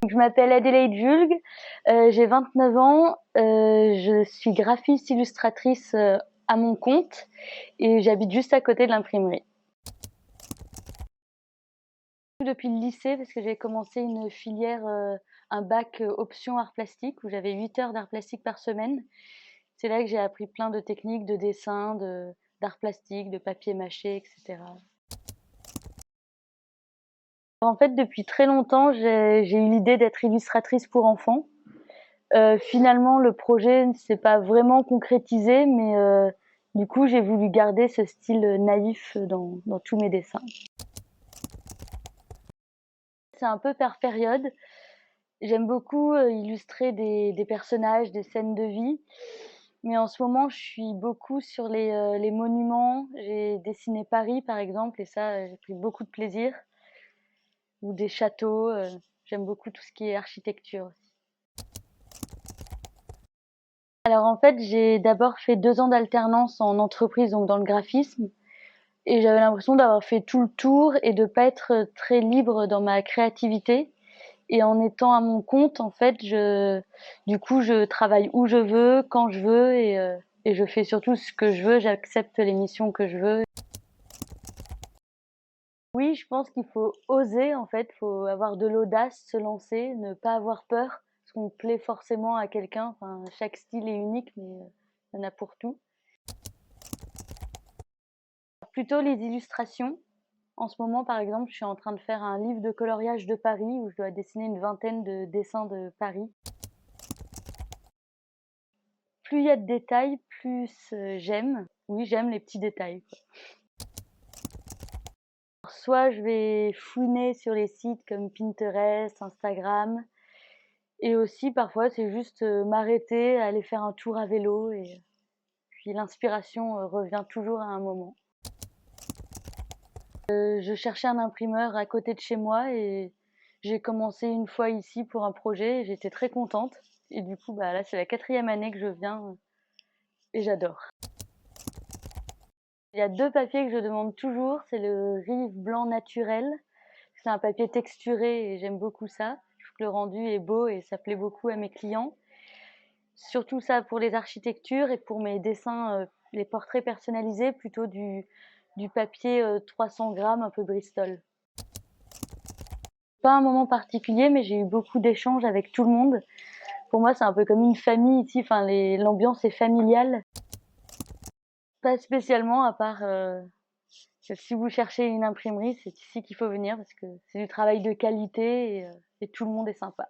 Je m'appelle Adélaïde Julg, j'ai 29 ans, je suis graphiste illustratrice à mon compte et j'habite juste à côté de l'imprimerie. Depuis le lycée, parce que j'ai commencé une filière, un bac option art plastique où j'avais 8 heures d'art plastique par semaine. C'est là que j'ai appris plein de techniques de dessin, d'art plastique, de papier mâché, etc. En fait, depuis très longtemps, j'ai eu l'idée d'être illustratrice pour enfants. Finalement, le projet ne s'est pas vraiment concrétisé, mais du coup, j'ai voulu garder ce style naïf dans tous mes dessins. C'est un peu par période. J'aime beaucoup illustrer des personnages, des scènes de vie, mais en ce moment, je suis beaucoup sur les monuments. J'ai dessiné Paris, par exemple, et ça, j'ai pris beaucoup de plaisir. Ou des châteaux. J'aime beaucoup tout ce qui est architecture aussi. Alors en fait, j'ai d'abord fait 2 ans d'alternance en entreprise, donc dans le graphisme, et j'avais l'impression d'avoir fait tout le tour et de pas être très libre dans ma créativité. Et en étant à mon compte, en fait, du coup, je travaille où je veux, quand je veux, et je fais surtout ce que je veux. J'accepte les missions que je veux. Oui, je pense qu'il faut oser, en fait, faut avoir de l'audace, se lancer, ne pas avoir peur, parce qu'on plaît forcément à quelqu'un. Enfin, chaque style est unique, mais il y en a pour tout. Plutôt les illustrations. En ce moment, par exemple, je suis en train de faire un livre de coloriage de Paris où je dois dessiner une vingtaine de dessins de Paris. Plus il y a de détails, plus j'aime. Oui, j'aime les petits détails, quoi. Soit je vais fouiner sur les sites comme Pinterest, Instagram, et aussi parfois c'est juste m'arrêter, aller faire un tour à vélo, et puis l'inspiration revient toujours à un moment. Je cherchais un imprimeur à côté de chez moi et j'ai commencé une fois ici pour un projet et j'étais très contente. Et du coup, bah là, c'est la 4e année que je viens et j'adore. Il y a 2 papiers que je demande toujours, c'est le Rive blanc naturel. C'est un papier texturé et j'aime beaucoup ça. Je trouve que le rendu est beau et ça plaît beaucoup à mes clients. Surtout ça pour les architectures et pour mes dessins, les portraits personnalisés, plutôt du papier 300 grammes, un peu Bristol. Pas un moment particulier, mais j'ai eu beaucoup d'échanges avec tout le monde. Pour moi, c'est un peu comme une famille ici. Enfin, l'ambiance est familiale. Pas spécialement, à part que si vous cherchez une imprimerie, c'est ici qu'il faut venir parce que c'est du travail de qualité et tout le monde est sympa.